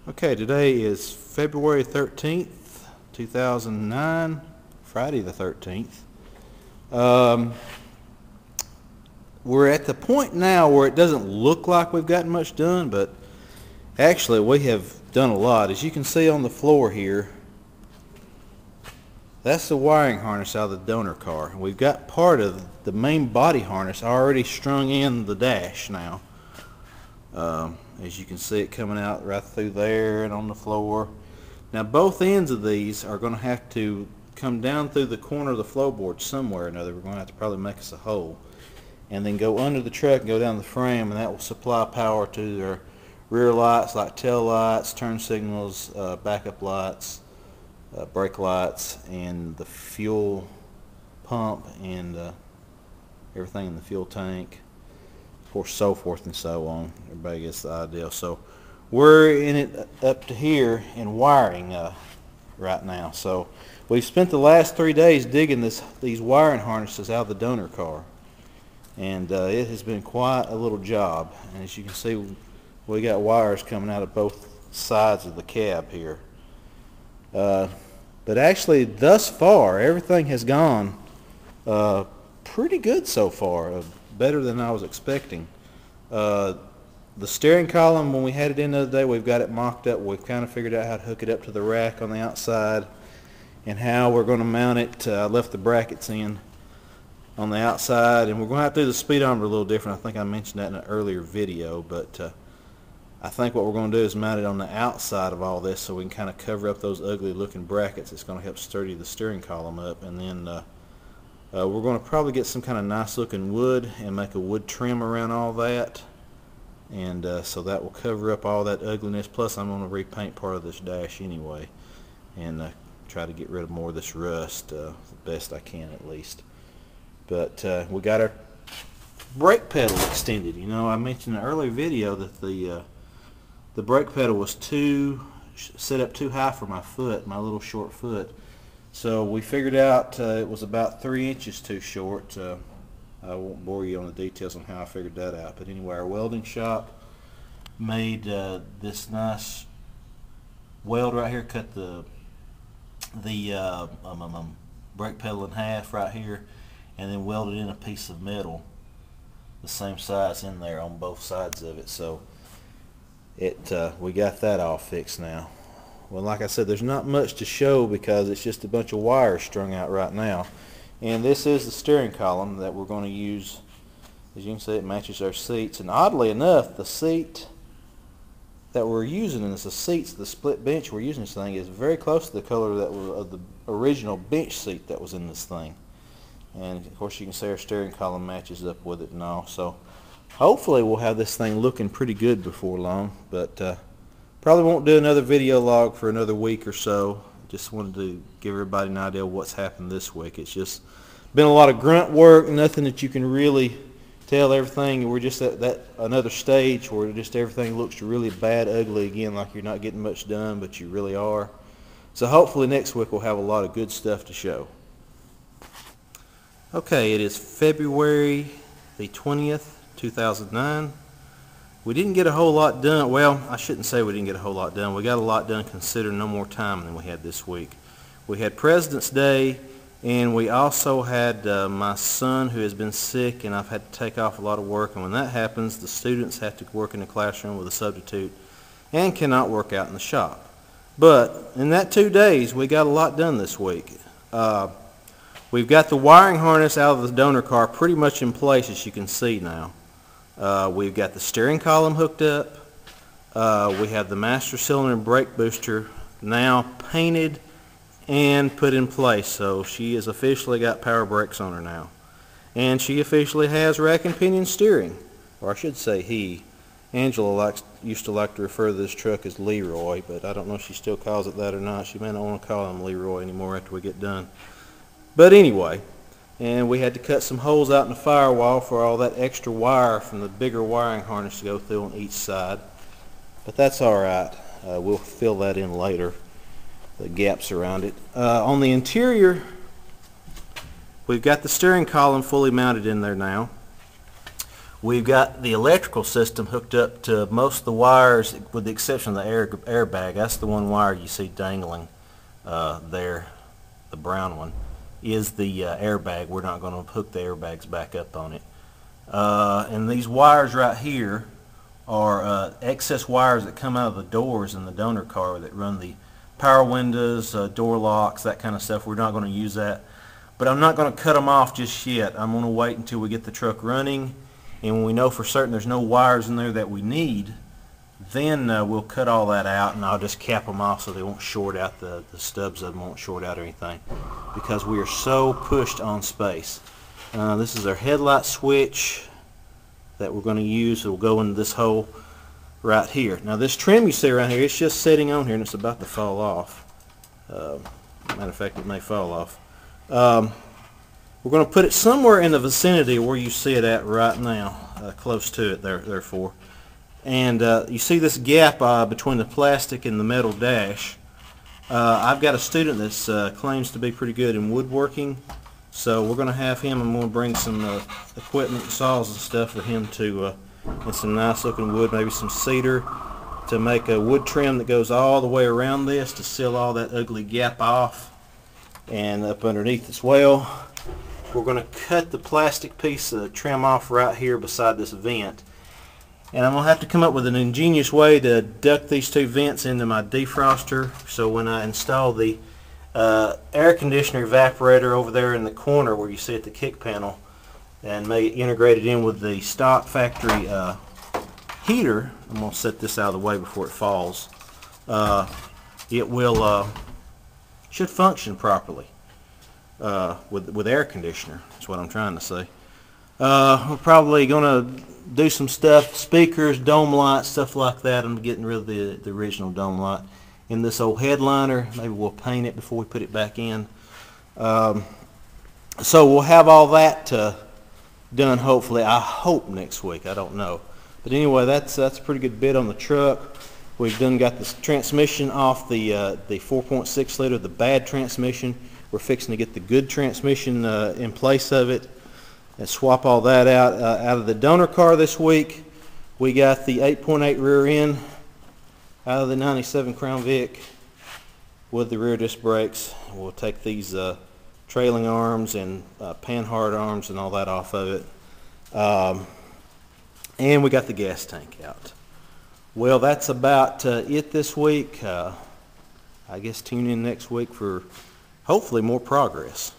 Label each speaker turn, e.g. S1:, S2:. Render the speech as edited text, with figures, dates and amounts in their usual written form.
S1: Okay, today is February 13th, 2009, Friday the 13th. We're at the point now where it doesn't look like we've gotten much done, but actually we have done a lot. As you can see on the floor here, that's the wiring harness out of the donor car. We've got part of the main body harness already strung in the dash now. As you can see it coming out right through there and on the floor. Now both ends of these are going to have to come down through the corner of the floorboard somewhere or another. We're going to have to probably make us a hole and then go under the truck and go down the frame, and that will supply power to their rear lights like tail lights, turn signals, backup lights, brake lights, and the fuel pump and everything in the fuel tank. Of course, so forth and so on. Everybody gets the idea. So we're in it up to here in wiring right now. So we've spent the last 3 days digging these wiring harnesses out of the donor car, and it has been quite a little job. And as you can see, we got wires coming out of both sides of the cab here. But actually, thus far, everything has gone pretty good so far. Better than I was expecting. The steering column, when we had it in the other day, we've got it mocked up. We've kind of figured out how to hook it up to the rack on the outside and how we're going to mount it. I left the brackets in on the outside, and we're going to have to do the speedometer a little different. I think I mentioned that in an earlier video, but I think what we're going to do is mount it on the outside of all this so we can kind of cover up those ugly looking brackets. It's going to help sturdy the steering column up, and then we're going to probably get some kind of nice looking wood and make a wood trim around all that, and so that will cover up all that ugliness. Plus I'm going to repaint part of this dash anyway and try to get rid of more of this rust the best I can at least. But we got our brake pedal extended. You know, I mentioned in an earlier video that the brake pedal was set up too high for my foot, my little short foot. So we figured out it was about 3 inches too short. I won't bore you on the details on how I figured that out. But anyway, our welding shop made this nice weld right here, cut the brake pedal in half right here, and then welded in a piece of metal the same size in there on both sides of it. So we got that all fixed now. Well, like I said, there's not much to show because it's just a bunch of wires strung out right now. And this is the steering column that we're going to use. As you can see, it matches our seats. And oddly enough, the seat that we're using, and the seats, the split bench we're using this thing, is very close to the color that was of the original bench seat that was in this thing. And of course, you can see our steering column matches up with it and all. So hopefully we'll have this thing looking pretty good before long. But probably won't do another video log for another week or so. Just wanted to give everybody an idea of what's happened this week. It's just been a lot of grunt work, nothing that you can really tell everything. We're just at that another stage where just everything looks really bad, ugly again, like you're not getting much done, but you really are. So hopefully next week we'll have a lot of good stuff to show. Okay, it is February the 20th, 2009. We didn't get a whole lot done. Well, I shouldn't say we didn't get a whole lot done. We got a lot done considering no more time than we had this week. We had President's Day, and we also had my son who has been sick, and I've had to take off a lot of work. And when that happens, the students have to work in the classroom with a substitute and cannot work out in the shop. But in that 2 days, we got a lot done this week. We've got the wiring harness out of the donor car pretty much in place, as you can see now. We've got the steering column hooked up. We have the master cylinder and brake booster now painted and put in place. So she has officially got power brakes on her now. And she officially has rack and pinion steering. Or I should say he. Angela used to like to refer to this truck as Leroy, but I don't know if she still calls it that or not. She may not want to call him Leroy anymore after we get done. But anyway. And we had to cut some holes out in the firewall for all that extra wire from the bigger wiring harness to go through on each side. But that's alright. We'll fill that in later, the gaps around it. On the interior, we've got the steering column fully mounted in there now. We've got the electrical system hooked up to most of the wires, with the exception of the airbag. That's the one wire you see dangling there, the brown one, is the airbag. We're not going to hook the airbags back up on it. And these wires right here are excess wires that come out of the doors in the donor car that run the power windows, door locks, that kind of stuff. We're not going to use that. But I'm not going to cut them off just yet. I'm going to wait until we get the truck running, and when we know for certain there's no wires in there that we need, then we'll cut all that out, and I'll just cap them off so they won't short out, the stubs of them won't short out or anything, because we are so pushed on space. This is our headlight switch that we're going to use. It will go into this hole right here. Now this trim you see around here, it's just sitting on here and it's about to fall off. Matter of fact, it may fall off. We're going to put it somewhere in the vicinity where you see it at right now, close to it therefore. And you see this gap between the plastic and the metal dash. I've got a student that claims to be pretty good in woodworking, so we're going to have him, I'm going to bring some equipment, saws and stuff for him to, and some nice looking wood, maybe some cedar, to make a wood trim that goes all the way around this to seal all that ugly gap off, and up underneath as well. We're going to cut the plastic piece of trim off right here beside this vent, and I'm going to have to come up with an ingenious way to duct these two vents into my defroster, so when I install the air conditioner evaporator over there in the corner where you see it, the kick panel, and may integrate it in with the stock factory heater, I'm going to set this out of the way before it falls, it will should function properly with air conditioner. That's what I'm trying to say. We're probably going to do some stuff, speakers, dome lights, stuff like that. I'm getting rid of the original dome light in this old headliner. Maybe we'll paint it before we put it back in. So we'll have all that done hopefully, I hope next week. I don't know. But anyway, that's a pretty good bit on the truck. We've got this transmission off the 4.6 liter, the bad transmission. We're fixing to get the good transmission in place of it and swap all that out. Out of the donor car this week, we got the 8.8 rear end out of the 97 Crown Vic with the rear disc brakes. We'll take these trailing arms and panhard arms and all that off of it. And we got the gas tank out. Well, that's about it this week. I guess tune in next week for hopefully more progress.